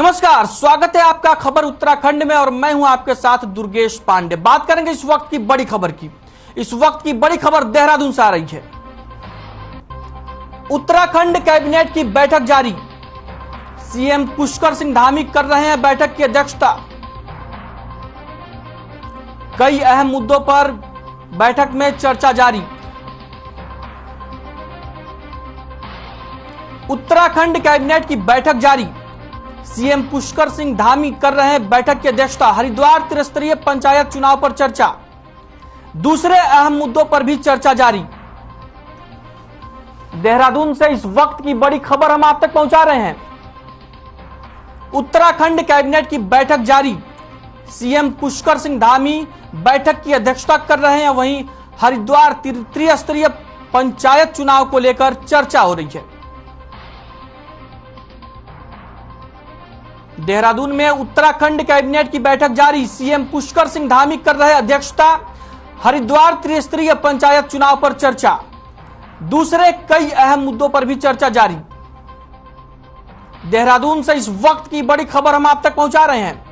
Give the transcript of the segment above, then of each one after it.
नमस्कार, स्वागत है आपका खबर उत्तराखंड में और मैं हूं आपके साथ दुर्गेश पांडे। बात करेंगे इस वक्त की बड़ी खबर की। इस वक्त की बड़ी खबर देहरादून से आ रही है। उत्तराखंड कैबिनेट की बैठक जारी। सीएम पुष्कर सिंह धामी कर रहे हैं बैठक की अध्यक्षता। कई अहम मुद्दों पर बैठक में चर्चा जारी। उत्तराखंड कैबिनेट की बैठक जारी। सीएम पुष्कर सिंह धामी कर रहे हैं बैठक की अध्यक्षता। हरिद्वार त्रिस्तरीय पंचायत चुनाव पर चर्चा। दूसरे अहम मुद्दों पर भी चर्चा जारी। देहरादून से इस वक्त की बड़ी खबर हम आप तक पहुंचा रहे हैं। उत्तराखंड कैबिनेट की बैठक जारी। सीएम पुष्कर सिंह धामी बैठक की अध्यक्षता कर रहे हैं। वहीं हरिद्वार त्रिस्तरीय पंचायत चुनाव को लेकर चर्चा हो रही है। देहरादून में उत्तराखंड कैबिनेट की बैठक जारी। सीएम पुष्कर सिंह धामी कर रहे अध्यक्षता। हरिद्वार त्रिस्तरीय पंचायत चुनाव पर चर्चा। दूसरे कई अहम मुद्दों पर भी चर्चा जारी। देहरादून से इस वक्त की बड़ी खबर हम आप तक पहुंचा रहे हैं।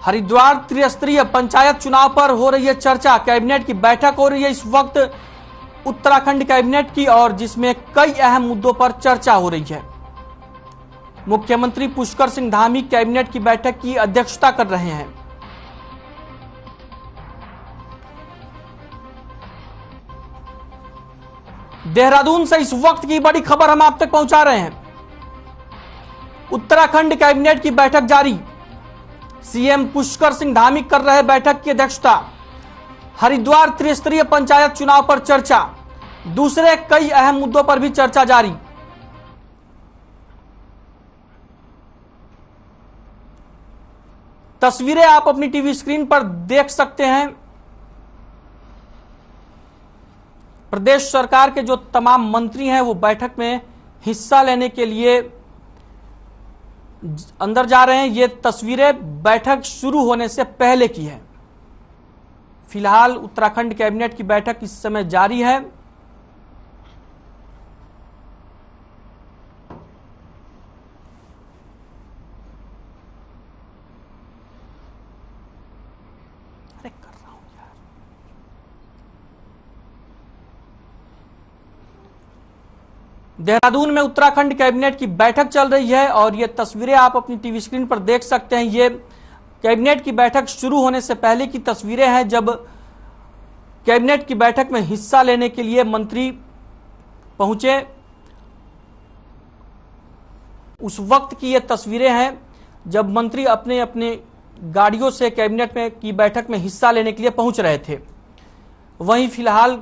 हरिद्वार त्रिस्तरीय पंचायत चुनाव पर हो रही है चर्चा। कैबिनेट की बैठक हो रही है इस वक्त उत्तराखंड कैबिनेट की, और जिसमें कई अहम मुद्दों पर चर्चा हो रही है। मुख्यमंत्री पुष्कर सिंह धामी कैबिनेट की बैठक की अध्यक्षता कर रहे हैं। देहरादून से इस वक्त की बड़ी खबर हम आप तक पहुंचा रहे हैं। उत्तराखंड कैबिनेट की बैठक जारी। सीएम पुष्कर सिंह धामी कर रहे बैठक की अध्यक्षता। हरिद्वार त्रिस्तरीय पंचायत चुनाव पर चर्चा। दूसरे कई अहम मुद्दों पर भी चर्चा जारी। तस्वीरें आप अपनी टीवी स्क्रीन पर देख सकते हैं। प्रदेश सरकार के जो तमाम मंत्री हैं वो बैठक में हिस्सा लेने के लिए अंदर जा रहे हैं। ये तस्वीरें बैठक शुरू होने से पहले की है। फिलहाल उत्तराखंड कैबिनेट की बैठक इस समय जारी है। देहरादून में उत्तराखंड कैबिनेट की बैठक चल रही है और ये तस्वीरें आप अपनी टीवी स्क्रीन पर देख सकते हैं। ये कैबिनेट की बैठक शुरू होने से पहले की तस्वीरें हैं, जब कैबिनेट की बैठक में हिस्सा लेने के लिए मंत्री पहुंचे। उस वक्त की ये तस्वीरें हैं जब मंत्री अपने अपने गाड़ियों से कैबिनेट में की बैठक में हिस्सा लेने के लिए पहुंच रहे थे। वहीं फिलहाल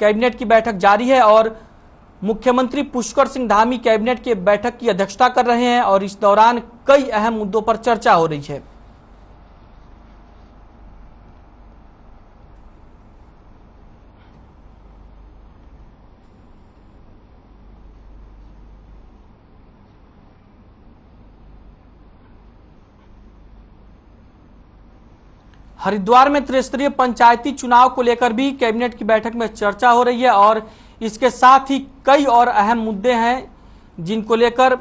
कैबिनेट की बैठक जारी है और मुख्यमंत्री पुष्कर सिंह धामी कैबिनेट की बैठक की अध्यक्षता कर रहे हैं और इस दौरान कई अहम मुद्दों पर चर्चा हो रही है। हरिद्वार में त्रिस्तरीय पंचायती चुनाव को लेकर भी कैबिनेट की बैठक में चर्चा हो रही है और इसके साथ ही कई और अहम मुद्दे हैं जिनको लेकर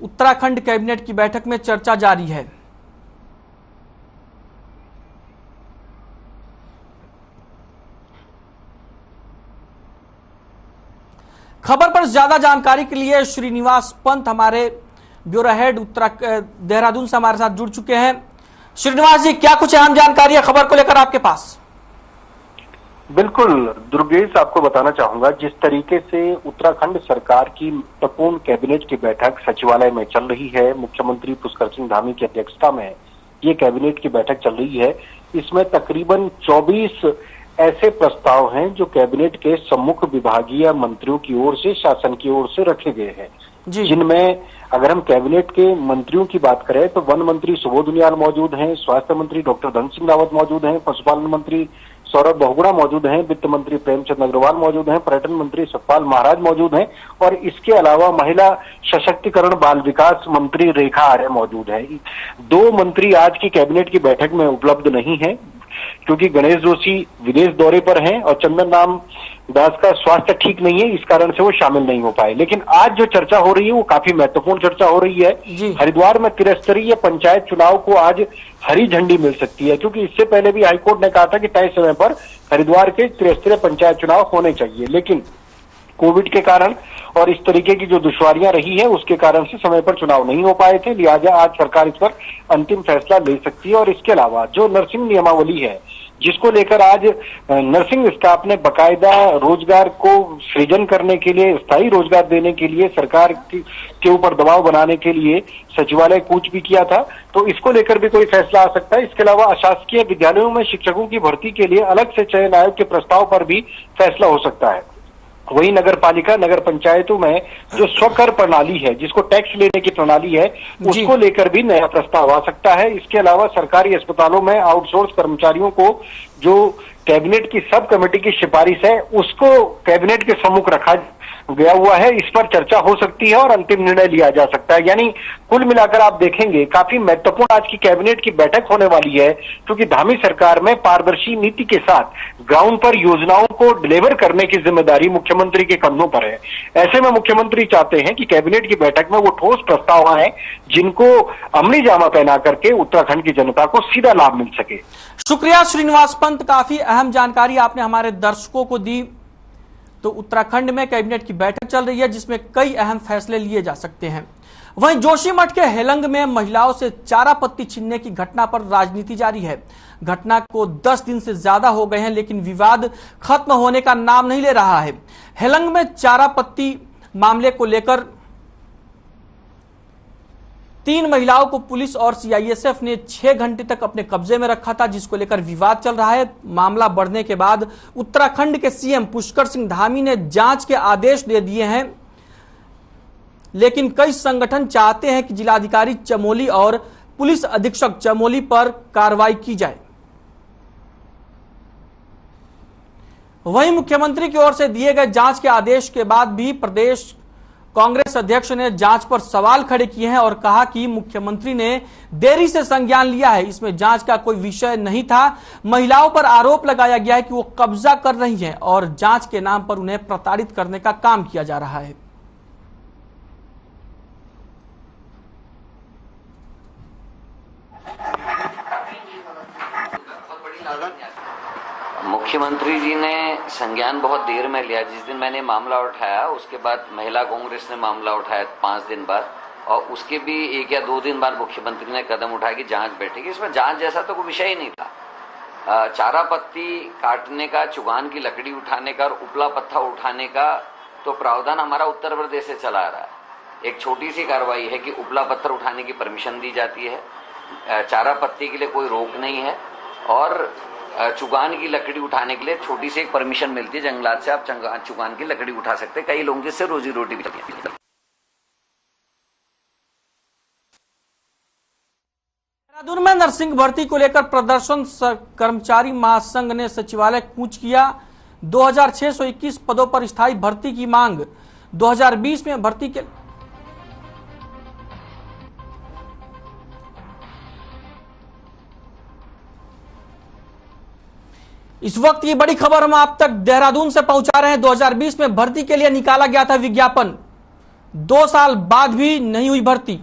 उत्तराखंड कैबिनेट की बैठक में चर्चा जारी है। खबर पर ज्यादा जानकारी के लिए श्रीनिवास पंत हमारे ब्यूरो हेड देहरादून से हमारे साथ जुड़ चुके हैं। श्रीनिवास जी, क्या कुछ अहम जानकारी है खबर को लेकर आपके पास? बिल्कुल दुर्गेश, आपको बताना चाहूंगा जिस तरीके से उत्तराखंड सरकार की महत्वपूर्ण कैबिनेट की बैठक सचिवालय में चल रही है, मुख्यमंत्री पुष्कर सिंह धामी की अध्यक्षता में ये कैबिनेट की बैठक चल रही है। इसमें तकरीबन 24 ऐसे प्रस्ताव हैं जो कैबिनेट के सम्मुख विभागीय मंत्रियों की ओर से, शासन की ओर से रखे गए हैं, जिनमें अगर हम कैबिनेट के मंत्रियों की बात करें तो वन मंत्री सुबोध उनियाल मौजूद हैं, स्वास्थ्य मंत्री डॉक्टर धन सिंह रावत मौजूद हैं, पशुपालन मंत्री सौरभ बहुगुणा मौजूद हैं, वित्त मंत्री प्रेमचंद अग्रवाल मौजूद हैं, पर्यटन मंत्री सतपाल महाराज मौजूद हैं और इसके अलावा महिला सशक्तिकरण बाल विकास मंत्री रेखा आर्य मौजूद है। 2 मंत्री आज की कैबिनेट की बैठक में उपलब्ध नहीं है। क्योंकि गणेश जोशी विदेश दौरे पर हैं और चंदन राम दास का स्वास्थ्य ठीक नहीं है, इस कारण से वो शामिल नहीं हो पाए। लेकिन आज जो चर्चा हो रही है वो काफी महत्वपूर्ण चर्चा हो रही है। हरिद्वार में त्रिस्तरीय पंचायत चुनाव को आज हरी झंडी मिल सकती है, क्योंकि इससे पहले भी हाईकोर्ट ने कहा था कि तय समय पर हरिद्वार के त्रिस्तरीय पंचायत चुनाव होने चाहिए, लेकिन कोविड के कारण और इस तरीके की जो दुश्वारियां रही है उसके कारण से समय पर चुनाव नहीं हो पाए थे। लिहाजा आज सरकार इस पर अंतिम फैसला ले सकती है। और इसके अलावा जो नर्सिंग नियमावली है, जिसको लेकर आज नर्सिंग स्टाफ ने बकायदा रोजगार को सृजन करने के लिए, स्थायी रोजगार देने के लिए सरकार के ऊपर दबाव बनाने के लिए सचिवालय कूच भी किया था, तो इसको लेकर भी कोई फैसला आ सकता है। इसके अलावा अशासकीय विद्यालयों में शिक्षकों की भर्ती के लिए अलग से चयन आयोग के प्रस्ताव पर भी फैसला हो सकता है। वही नगर पालिका, नगर पंचायतों में जो स्वकर प्रणाली है, जिसको टैक्स लेने की प्रणाली है, उसको लेकर भी नया प्रस्ताव आ सकता है। इसके अलावा सरकारी अस्पतालों में आउटसोर्स कर्मचारियों को जो कैबिनेट की सब कमेटी की सिफारिश है उसको कैबिनेट के सम्मुख रखा गया हुआ है, इस पर चर्चा हो सकती है और अंतिम निर्णय लिया जा सकता है। यानी कुल मिलाकर आप देखेंगे काफी महत्वपूर्ण आज की कैबिनेट की बैठक होने वाली है, क्योंकि धामी सरकार में पारदर्शी नीति के साथ ग्राउंड पर योजनाओं को डिलीवर करने की जिम्मेदारी मुख्यमंत्री के कंधों पर है। ऐसे में मुख्यमंत्री चाहते हैं कि कैबिनेट की बैठक में वो ठोस प्रस्ताव आए जिनको अमली जामा पहना करके उत्तराखंड की जनता को सीधा लाभ मिल सके। शुक्रिया श्रीनिवास पंत, काफी अहम जानकारी आपने हमारे दर्शकों को दी। तो उत्तराखंड में कैबिनेट की बैठक चल रही है जिसमें कई अहम फैसले लिए जा सकते हैं। वहीं जोशीमठ के हेलंग में महिलाओं से चारा पत्ती छीनने की घटना पर राजनीति जारी है। घटना को 10 दिन से ज्यादा हो गए हैं, लेकिन विवाद खत्म होने का नाम नहीं ले रहा है। हेलंग में चारा पत्ती मामले को लेकर 3 महिलाओं को पुलिस और सीआईएसएफ ने 6 घंटे तक अपने कब्जे में रखा था, जिसको लेकर विवाद चल रहा है। मामला बढ़ने के बाद उत्तराखंड के सीएम पुष्कर सिंह धामी ने जांच के आदेश दे दिए हैं, लेकिन कई संगठन चाहते हैं कि जिलाधिकारी चमोली और पुलिस अधीक्षक चमोली पर कार्रवाई की जाए। वहीं मुख्यमंत्री की ओर से दिए गए जांच के आदेश के बाद भी प्रदेश कांग्रेस अध्यक्ष ने जांच पर सवाल खड़े किए हैं और कहा कि मुख्यमंत्री ने देरी से संज्ञान लिया है, इसमें जांच का कोई विषय नहीं था। महिलाओं पर आरोप लगाया गया है कि वो कब्जा कर रही हैं और जांच के नाम पर उन्हें प्रताड़ित करने का काम किया जा रहा है। मुख्यमंत्री जी ने संज्ञान बहुत देर में लिया। जिस दिन मैंने मामला उठाया उसके बाद महिला कांग्रेस ने मामला उठाया 5 दिन बाद, और उसके भी 1 या 2 दिन बाद मुख्यमंत्री ने कदम उठाया कि जांच बैठेगी। इसमें जांच जैसा तो कोई विषय ही नहीं था। चारा पत्ती काटने का, चुगान की लकड़ी उठाने का और उपला पत्थर उठाने का तो प्रावधान हमारा उत्तर प्रदेश से चला आ रहा है। एक छोटी सी कार्रवाई है कि उपला पत्थर उठाने की परमिशन दी जाती है, चारा पत्ती के लिए कोई रोक नहीं है, और चुगान की लकड़ी उठाने के लिए छोटी सी एक परमिशन मिलती है जंगलात से, आप चुगान की लकड़ी उठा सकते हैं। कई लोग जिससे रोजी रोटी भी चलती है। देहरादून में नर्सिंग भर्ती को लेकर प्रदर्शन, कर्मचारी महासंघ ने सचिवालय कूच किया। 2621 पदों पर स्थायी भर्ती की मांग। 2020 में भर्ती के इस वक्त की बड़ी खबर हम आप तक देहरादून से पहुंचा रहे हैं। 2020 में भर्ती के लिए निकाला गया था विज्ञापन, 2 साल बाद भी नहीं हुई भर्ती।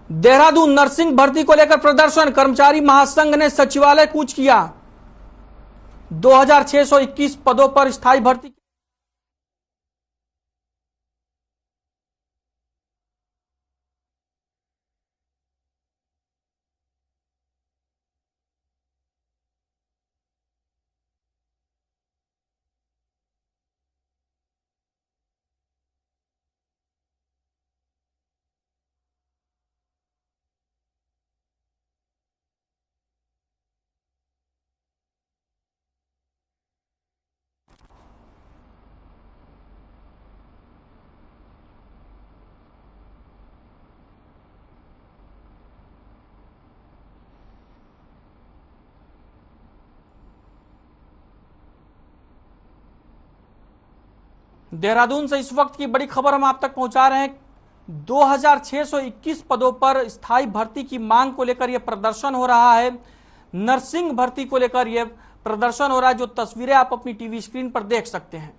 देहरादून नर्सिंग भर्ती को लेकर प्रदर्शन, कर्मचारी महासंघ ने सचिवालय कूच किया। 2621 पदों पर स्थायी भर्ती। देहरादून से इस वक्त की बड़ी खबर हम आप तक पहुंचा रहे हैं। 2621 पदों पर स्थायी भर्ती की मांग को लेकर यह प्रदर्शन हो रहा है। नर्सिंग भर्ती को लेकर यह प्रदर्शन हो रहा है, जो तस्वीरें आप अपनी टीवी स्क्रीन पर देख सकते हैं।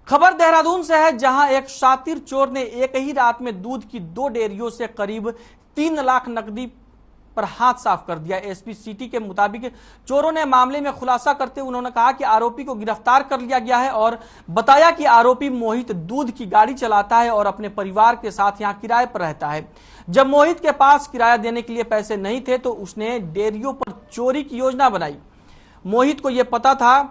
खबर देहरादून से है, जहां एक शातिर चोर ने एक ही रात में दूध की 2 डेयरियों से करीब 3 लाख नकदी पर हाथ साफ कर दिया। एसपी सिटी के मुताबिक चोरों ने मामले में खुलासा करते हुए उन्होंने कहा कि आरोपी को गिरफ्तार कर लिया गया है और बताया कि आरोपी मोहित दूध की गाड़ी चलाता है और अपने परिवार के साथ यहां किराए पर रहता है। जब मोहित के पास किराया देने के लिए पैसे नहीं थे तो उसने डेयरियों पर चोरी की योजना बनाई। मोहित को यह पता था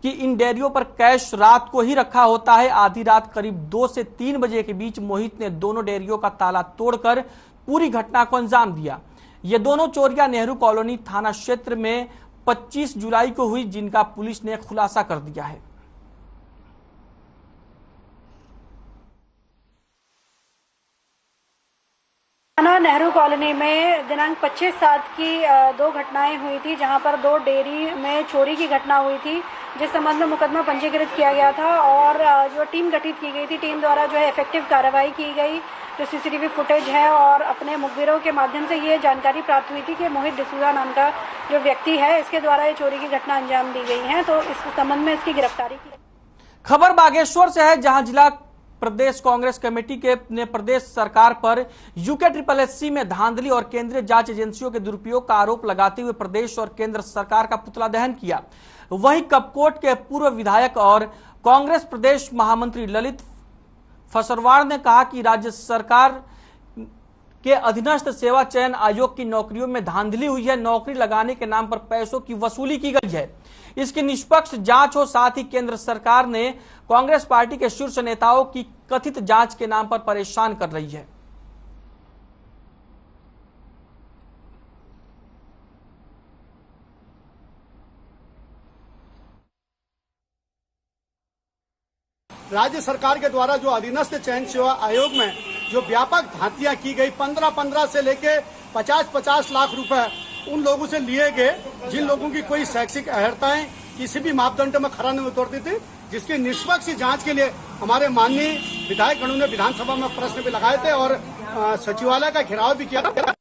कि इन डेयरियों पर कैश रात को ही रखा होता है। आधी रात करीब 2 से 3 बजे के बीच मोहित ने दोनों डेयरियों का ताला तोड़कर पूरी घटना को अंजाम दिया। ये दोनों चोरियां नेहरू कॉलोनी थाना क्षेत्र में 25 जुलाई को हुई, जिनका पुलिस ने खुलासा कर दिया है। नेहरू कॉलोनी में दिनांक 25/7 की 2 घटनाएं हुई थी, जहां पर 2 डेयरी में चोरी की घटना हुई थी, जिस संबंध में मुकदमा पंजीकृत किया गया था और जो टीम गठित की गई थी, टीम द्वारा जो है इफेक्टिव कार्रवाई की गई। जो सीसीटीवी फुटेज है और अपने मुखबिरों के माध्यम से ये जानकारी प्राप्त हुई थी कि मोहित डिसूजा नाम का जो व्यक्ति है, इसके द्वारा ये चोरी की घटना अंजाम दी गई है, तो इस संबंध में इसकी गिरफ्तारी की। खबर बागेश्वर से है, जहां जिला प्रदेश कांग्रेस कमेटी ने प्रदेश सरकार पर यूके में धांधली और केंद्रीय जांच एजेंसियों के दुरुपयोग का आरोप लगाते हुए प्रदेश और केंद्र सरकार का पुतला दहन किया। वहीं कपकोट के पूर्व विधायक और कांग्रेस प्रदेश महामंत्री ललित फसरवार ने कहा कि राज्य सरकार के अधीनस्थ सेवा चयन आयोग की नौकरियों में धांधली हुई है। नौकरी लगाने के नाम पर पैसों की वसूली की गई है। इसकी निष्पक्ष जांच हो। साथ ही केंद्र सरकार ने कांग्रेस पार्टी के शीर्ष नेताओं की कथित जांच के नाम पर परेशान कर रही है। राज्य सरकार के द्वारा जो अधीनस्थ चयन सेवा आयोग में जो व्यापक भांतियां की गई, 15-15 से लेके 50-50 लाख रुपए उन लोगों से लिए गए जिन लोगों की कोई शैक्षिक अर्हताएं किसी भी मापदंड में खरा नहीं उतरती थी, जिसकी निष्पक्ष जांच के लिए हमारे माननीय विधायकगणों ने विधानसभा में प्रश्न भी लगाए थे और सचिवालय का घेराव भी किया था।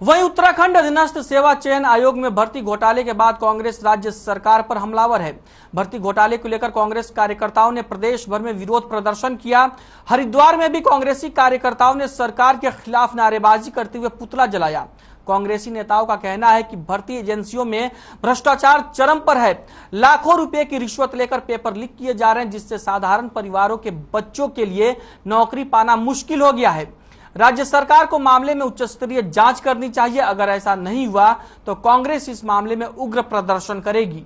वहीं उत्तराखंड अधीनस्थ सेवा चयन आयोग में भर्ती घोटाले के बाद कांग्रेस राज्य सरकार पर हमलावर है। भर्ती घोटाले को लेकर कांग्रेस कार्यकर्ताओं ने प्रदेश भर में विरोध प्रदर्शन किया। हरिद्वार में भी कांग्रेसी कार्यकर्ताओं ने सरकार के खिलाफ नारेबाजी करते हुए पुतला जलाया। कांग्रेसी नेताओं का कहना है कि भर्ती एजेंसियों में भ्रष्टाचार चरम पर है। लाखों रुपए की रिश्वत लेकर पेपर लीक किए जा रहे हैं, जिससे साधारण परिवारों के बच्चों के लिए नौकरी पाना मुश्किल हो गया है। राज्य सरकार को मामले में उच्च स्तरीय जांच करनी चाहिए। अगर ऐसा नहीं हुआ तो कांग्रेस इस मामले में उग्र प्रदर्शन करेगी।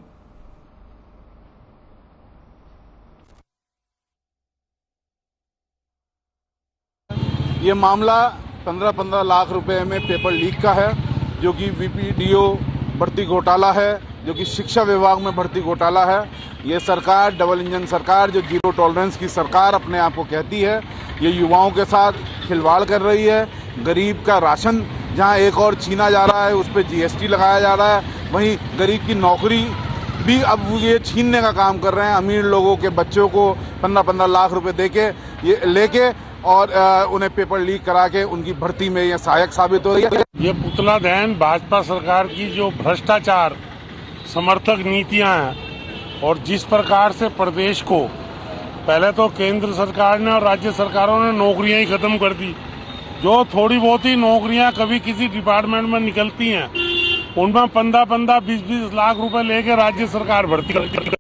ये मामला 15-15 लाख रुपए में पेपर लीक का है, जो कि वीपीडीओ भर्ती घोटाला है, जो कि शिक्षा विभाग में भर्ती घोटाला है। ये सरकार डबल इंजन सरकार, जो जीरो टॉलरेंस की सरकार अपने आप को कहती है, ये युवाओं के साथ खिलवाड़ कर रही है। गरीब का राशन जहां एक और छीना जा रहा है, उस पर जीएसटी लगाया जा रहा है, वहीं गरीब की नौकरी भी अब ये छीनने का काम कर रहे हैं। अमीर लोगों के बच्चों को 15-15 लाख रुपए देके ये लेके और उन्हें पेपर लीक करा के उनकी भर्ती में ये सहायक साबित हो रही है। ये पुतला दहन भाजपा सरकार की जो भ्रष्टाचार समर्थक नीतियां हैं और जिस प्रकार से प्रदेश को पहले तो केंद्र सरकार ने और राज्य सरकारों ने नौकरियां ही खत्म कर दी। जो थोड़ी बहुत ही नौकरियां कभी किसी डिपार्टमेंट में निकलती हैं, उनमें 15-15, 20-20 लाख रुपए लेके राज्य सरकार भर्ती करती है।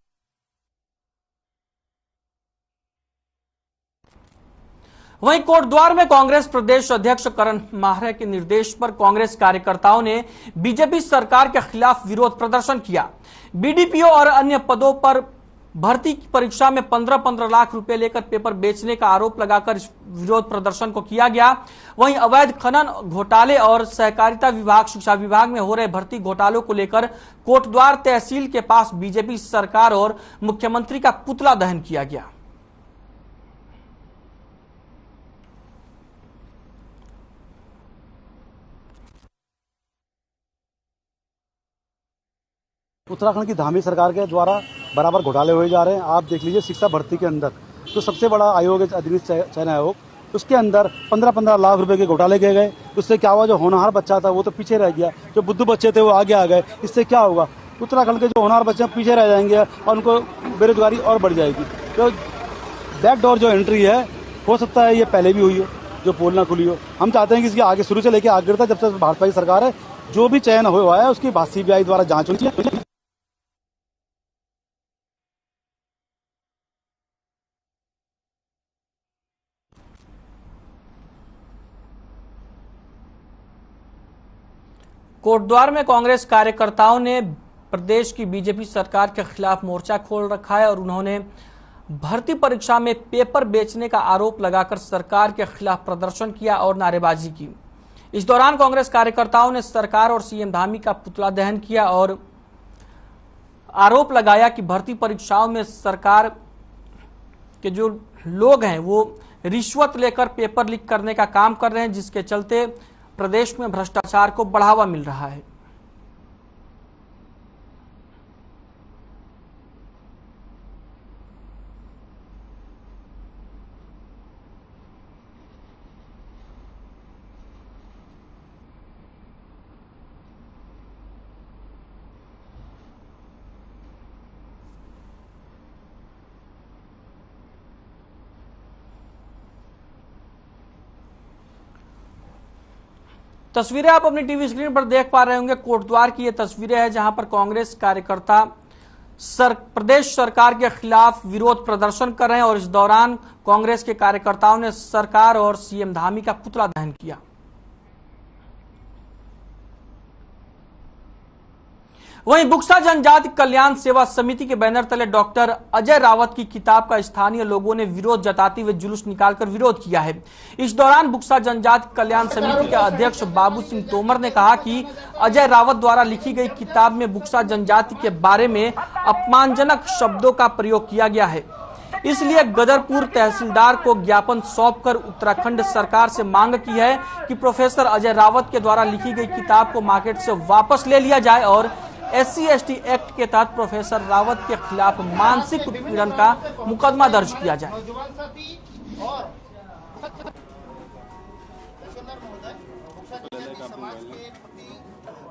वहीं कोटद्वार में कांग्रेस प्रदेश अध्यक्ष करण माहरे के निर्देश पर कांग्रेस कार्यकर्ताओं ने बीजेपी सरकार के खिलाफ विरोध प्रदर्शन किया। बीडीपीओ और अन्य पदों पर भर्ती की परीक्षा में 15-15 लाख रुपए लेकर पेपर बेचने का आरोप लगाकर इस विरोध प्रदर्शन को किया गया। वहीं अवैध खनन घोटाले और सहकारिता विभाग, शिक्षा विभाग में हो रहे भर्ती घोटालों को लेकर कोटद्वार तहसील के पास बीजेपी सरकार और मुख्यमंत्री का पुतला दहन किया गया। उत्तराखंड की धामी सरकार के द्वारा बराबर घोटाले हुए जा रहे हैं। आप देख लीजिए शिक्षा भर्ती के अंदर जो सबसे बड़ा आयोग है अधीनस्थ चयन आयोग, उसके अंदर 15-15 लाख रुपए के घोटाले किए गए। उससे क्या हुआ, जो होनहार बच्चा था वो तो पीछे रह गया, जो बुद्धू बच्चे थे वो आगे आ गए। इससे क्या होगा, उत्तराखंड के जो होनहार बच्चे पीछे रह जाएंगे और उनको बेरोजगारी और बढ़ जाएगी। तो बैकडोर जो एंट्री है, हो सकता है ये पहले भी हुई हो, जो पोल ना खुली हो। हम चाहते हैं कि इसके आगे शुरू से लेकर आगे तक जब तक भाजपा की सरकार है, जो भी चयन हुआ है उसकी CBI द्वारा जांच होनी चाहिए। कोटद्वार में कांग्रेस कार्यकर्ताओं ने प्रदेश की बीजेपी सरकार के खिलाफ मोर्चा खोल रखा है और उन्होंने भर्ती परीक्षा में पेपर बेचने का आरोप लगाकर सरकार के खिलाफ प्रदर्शन किया और नारेबाजी की। इस दौरान कांग्रेस कार्यकर्ताओं ने सरकार और सीएम धामी का पुतला दहन किया और आरोप लगाया कि भर्ती परीक्षाओं में सरकार के जो लोग हैं वो रिश्वत लेकर पेपर लीक करने का काम कर रहे हैं, जिसके चलते प्रदेश में भ्रष्टाचार को बढ़ावा मिल रहा है। तस्वीरें आप अपनी टीवी स्क्रीन पर देख पा रहे होंगे। कोटद्वार की ये तस्वीरें हैं जहां पर कांग्रेस कार्यकर्ता प्रदेश सरकार के खिलाफ विरोध प्रदर्शन कर रहे हैं और इस दौरान कांग्रेस के कार्यकर्ताओं ने सरकार और सीएम धामी का पुतला दहन किया। वहीं बुक्सा जनजाति कल्याण सेवा समिति के बैनर तले डॉक्टर अजय रावत की किताब का स्थानीय लोगों ने विरोध जताते हुए जुलूस निकालकर विरोध किया है। इस दौरान बुक्सा जनजाति कल्याण समिति के अध्यक्ष बाबू सिंह तोमर ने कहा कि अजय रावत द्वारा लिखी गई किताब में बुक्सा जनजाति के बारे में अपमानजनक शब्दों का प्रयोग किया गया है, इसलिए गदरपुर तहसीलदार को ज्ञापन सौंपकर उत्तराखंड सरकार से मांग की है कि प्रोफेसर अजय रावत के द्वारा लिखी गई किताब को मार्केट से वापस ले लिया जाए और SC/ST एक्ट के तहत प्रोफेसर रावत के खिलाफ मानसिक उत्पीड़न का मुकदमा दर्ज किया जाए।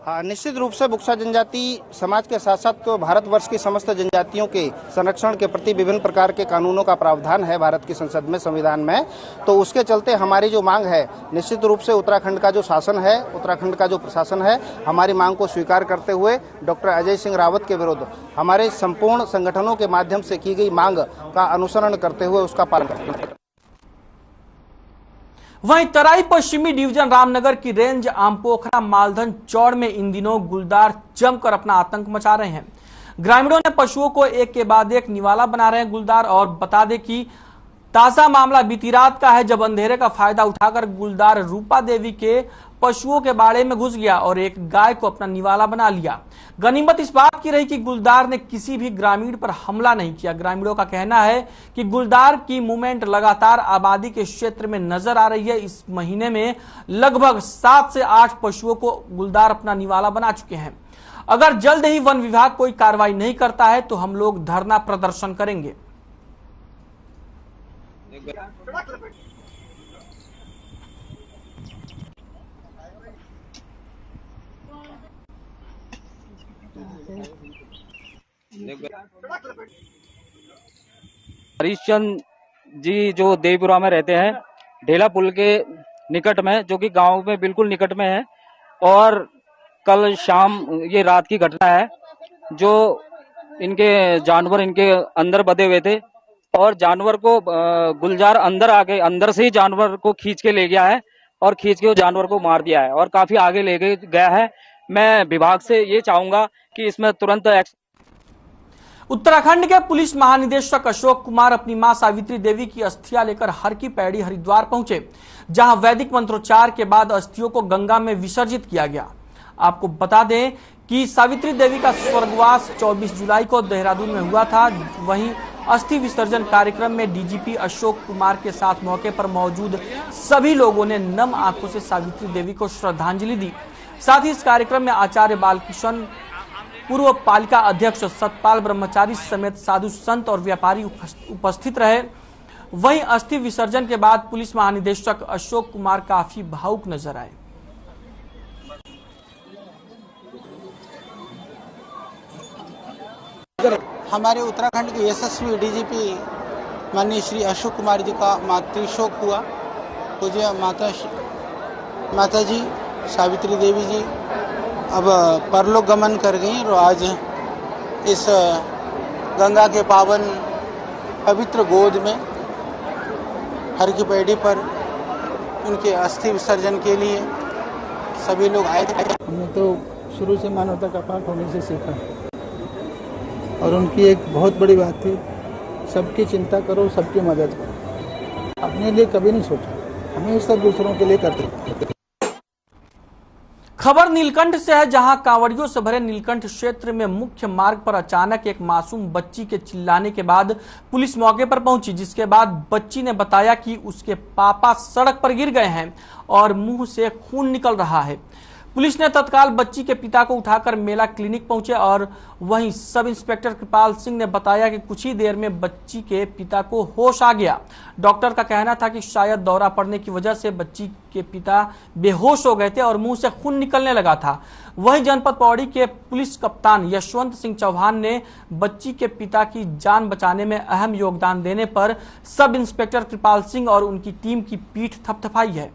हाँ, निश्चित रूप से बुक्सा जनजाति समाज के साथ साथ तो भारतवर्ष की समस्त जनजातियों के संरक्षण के प्रति विभिन्न प्रकार के कानूनों का प्रावधान है भारत की संसद में, संविधान में। तो उसके चलते हमारी जो मांग है, निश्चित रूप से उत्तराखंड का जो शासन है, उत्तराखंड का जो प्रशासन है, हमारी मांग को स्वीकार करते हुए डॉक्टर अजय सिंह रावत के विरुद्ध हमारे संपूर्ण संगठनों के माध्यम से की गई मांग का अनुसरण करते हुए उसका पालन करते हैं। वहीं तराई पश्चिमी डिवीजन रामनगर की रेंज आमपोखरा मालधन चौड़ में इन दिनों गुलदार जमकर अपना आतंक मचा रहे हैं। ग्रामीणों ने पशुओं को एक के बाद एक निवाला बना रहे हैं गुलदार। और बता दें कि ताजा मामला बीती रात का है, जब अंधेरे का फायदा उठाकर गुलदार रूपा देवी के पशुओं के बाड़े में घुस गया और एक गाय को अपना निवाला बना लिया। गनीमत इस बात की रही कि गुलदार ने किसी भी ग्रामीण पर हमला नहीं किया। ग्रामीणों का कहना है कि गुलदार की मूवमेंट लगातार आबादी के क्षेत्र में नजर आ रही है। इस महीने में लगभग 7 से 8 पशुओं को गुलदार अपना निवाला बना चुके हैं। अगर जल्द ही वन विभाग कोई कार्रवाई नहीं करता है तो हम लोग धरना प्रदर्शन करेंगे। हरीशचंद जी जो देवीपुरा में रहते हैं, ढेला पुल के निकट में, जो कि गांव में बिल्कुल निकट में है। और कल शाम ये रात की घटना है, जो इनके जानवर इनके अंदर बंधे हुए थे और जानवर को गुलजार अंदर आके अंदर से ही जानवर को खींच के ले गया है और खींच के वो जानवर को मार दिया है और काफी आगे ले गया है। मैं विभाग से ये चाहूंगा कि इसमें तुरंत उत्तराखंड के पुलिस महानिदेशक अशोक कुमार अपनी मां सावित्री देवी की अस्थियां लेकर हर की पैड़ी हरिद्वार पहुंचे, जहां वैदिक मंत्रोच्चार के बाद अस्थियों को गंगा में विसर्जित किया गया। आपको बता दें कि सावित्री देवी का स्वर्गवास 24 जुलाई को देहरादून में हुआ था। वहीं अस्थि विसर्जन कार्यक्रम में डीजीपी अशोक कुमार के साथ मौके पर मौजूद सभी लोगों ने नम आंखों से सावित्री देवी को श्रद्धांजलि दी। साथ ही इस कार्यक्रम में आचार्य बालकिशन पूर्व पालिका अध्यक्ष सतपाल ब्रह्मचारी समेत साधु संत और व्यापारी उपस्थित रहे। वहीं अस्थि विसर्जन के बाद पुलिस महानिदेशक अशोक कुमार काफी भावुक नजर आए। हमारे उत्तराखंड के यशस्वी डीजीपी माननीय श्री अशोक कुमार जी का मातृशोक हुआ। पूज्य माता जी सावित्री देवी जी अब परलोक गमन कर गई और आज इस गंगा के पावन पवित्र गोद में हर की पैड़ी पर उनके अस्थि विसर्जन के लिए सभी लोग आए थे। हमने तो शुरू से मानवता का पाठ होने से सीखा और उनकी एक बहुत बड़ी बात थी, सबकी चिंता करो, सबकी मदद करो। अपने लिए कभी नहीं सोचा, हमेशा दूसरों के लिए करते। खबर नीलकंठ से है, जहां कांवड़ियों से भरे नीलकंठ क्षेत्र में मुख्य मार्ग पर अचानक एक मासूम बच्ची के चिल्लाने के बाद पुलिस मौके पर पहुंची, जिसके बाद बच्ची ने बताया कि उसके पापा सड़क पर गिर गए हैं और मुंह से खून निकल रहा है। पुलिस ने तत्काल बच्ची के पिता को उठाकर मेला क्लिनिक पहुंचे और वहीं सब इंस्पेक्टर कृपाल सिंह ने बताया कि कुछ ही देर में बच्ची के पिता को होश आ गया। डॉक्टर का कहना था कि शायद दौरा पड़ने की वजह से बच्ची के पिता बेहोश हो गए थे और मुंह से खून निकलने लगा था। वहीं जनपद पौड़ी के पुलिस कप्तान यशवंत सिंह चौहान ने बच्ची के पिता की जान बचाने में अहम योगदान देने पर सब इंस्पेक्टर कृपाल सिंह और उनकी टीम की पीठ थपथपाई है।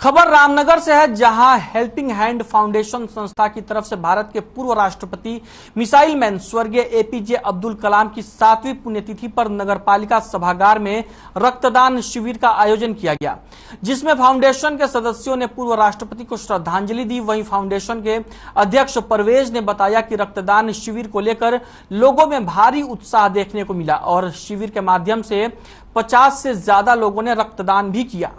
खबर रामनगर से है, जहां हेल्पिंग हैंड फाउंडेशन संस्था की तरफ से भारत के पूर्व राष्ट्रपति मिसाइल मैन स्वर्गीय एपीजे अब्दुल कलाम की 7वीं पुण्यतिथि पर नगरपालिका सभागार में रक्तदान शिविर का आयोजन किया गया, जिसमें फाउंडेशन के सदस्यों ने पूर्व राष्ट्रपति को श्रद्धांजलि दी। वहीं फाउंडेशन के अध्यक्ष परवेज ने बताया कि रक्तदान शिविर को लेकर लोगों में भारी उत्साह देखने को मिला और शिविर के माध्यम से 50 से ज्यादा लोगों ने रक्तदान भी किया।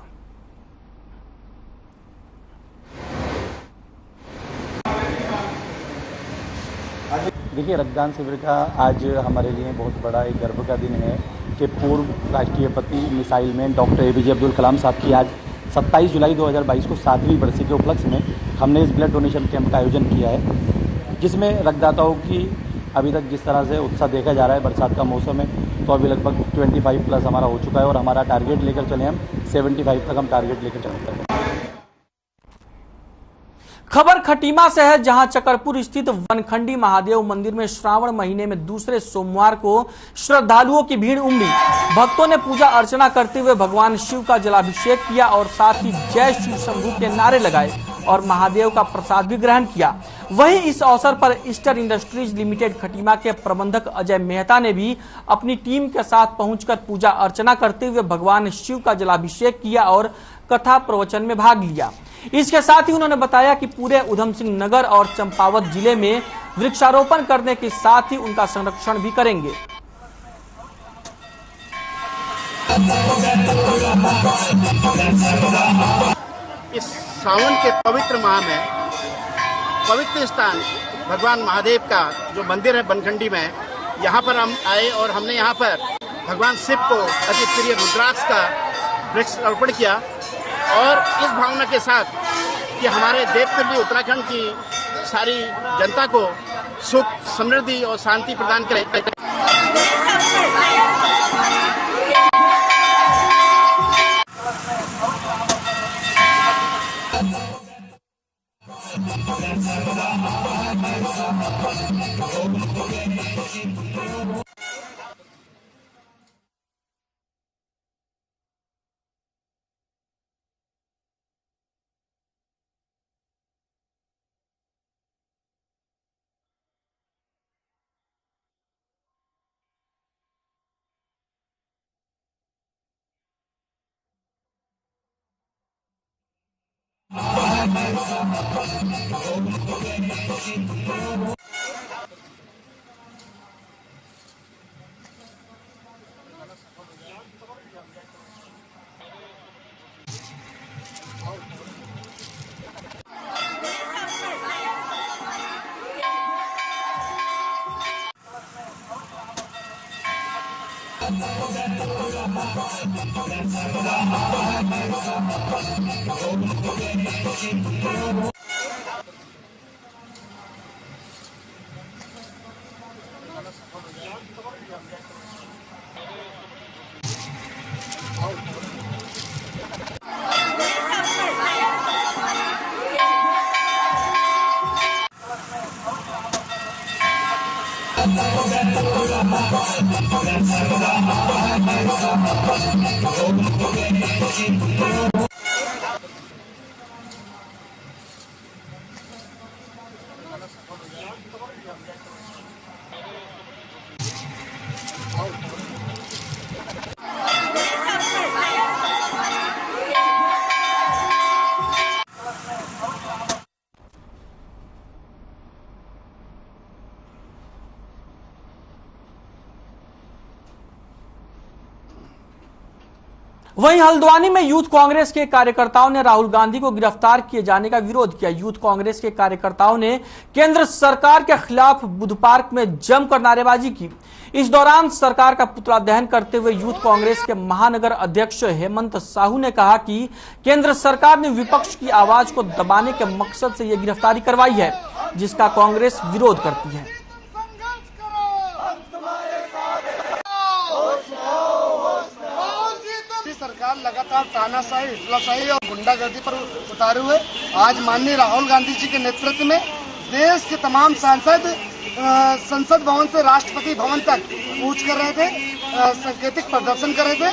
देखिए, रक्तदान शिविर का आज हमारे लिए बहुत बड़ा एक गर्व का दिन है कि पूर्व राष्ट्रपति missile man doctor APJ Abdul Kalam sahab की आज 27 जुलाई 2022 को 7वीं बरसी के उपलक्ष्य में हमने इस ब्लड डोनेशन कैंप का आयोजन किया है, जिसमें रक्तदाताओं की अभी तक जिस तरह से उत्साह देखा जा रहा है, बरसात का मौसम है तो अभी लगभग 25 प्लस हमारा हो चुका है और हमारा टारगेट लेकर चले हम 75 तक हम टारगेट लेकर चलते हैं। खबर खटीमा से है, जहां चकरपुर स्थित वनखंडी महादेव मंदिर में श्रावण महीने में दूसरे सोमवार को श्रद्धालुओं की भीड़ उमड़ी। भक्तों ने पूजा अर्चना करते हुए भगवान शिव का जलाभिषेक किया और साथ ही जय शिव शंभू के नारे लगाए और महादेव का प्रसाद भी ग्रहण किया। वहीं इस अवसर पर ईस्टर इंडस्ट्रीज लिमिटेड खटीमा के प्रबंधक अजय मेहता ने भी अपनी टीम के साथ पहुंचकर पूजा अर्चना करते हुए भगवान शिव का जलाभिषेक किया और कथा प्रवचन में भाग लिया। इसके साथ ही उन्होंने बताया कि पूरे उधम सिंह नगर और चंपावत जिले में वृक्षारोपण करने के साथ ही उनका संरक्षण भी करेंगे। इस सावन के पवित्र माह में पवित्र स्थान भगवान महादेव का जो मंदिर है बनखंडी में, यहाँ पर हम आए और हमने यहाँ पर भगवान शिव को अति प्रिय रुद्राक्ष का वृक्ष अर्पण किया और इस भावना के साथ कि हमारे देवतुल्य उत्तराखंड की सारी जनता को सुख, समृद्धि और शांति प्रदान करें। वहीं हल्द्वानी में यूथ कांग्रेस के कार्यकर्ताओं ने राहुल गांधी को गिरफ्तार किए जाने का विरोध किया। यूथ कांग्रेस के कार्यकर्ताओं ने केंद्र सरकार के खिलाफ बुध पार्क में जमकर नारेबाजी की। इस दौरान सरकार का पुतला दहन करते हुए यूथ कांग्रेस के महानगर अध्यक्ष हेमंत साहू ने कहा कि केंद्र सरकार ने विपक्ष की आवाज को दबाने के मकसद से यह गिरफ्तारी करवाई है, जिसका कांग्रेस विरोध करती है। सरकार लगातार तानाशाही, हिटलरशाही और गुंडागर्दी पर उतारे हुए आज माननीय राहुल गांधी जी के नेतृत्व में देश के तमाम सांसद संसद भवन से राष्ट्रपति भवन तक कूच कर रहे थे, सांकेतिक प्रदर्शन कर रहे थे।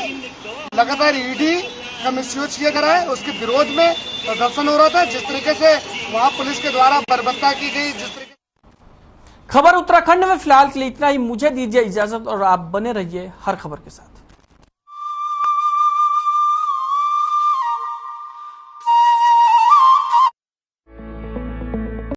लगातार ईडी का मिसयूज किया जा रहा है, उसके विरोध में प्रदर्शन हो रहा था। जिस तरीके से वहां पुलिस के द्वारा बर्बरता की गई, जिस तरीके। खबर उत्तराखंड में फिलहाल के लिए इतना ही। मुझे दीजिए इजाजत और आप बने रहिए हर खबर के साथ।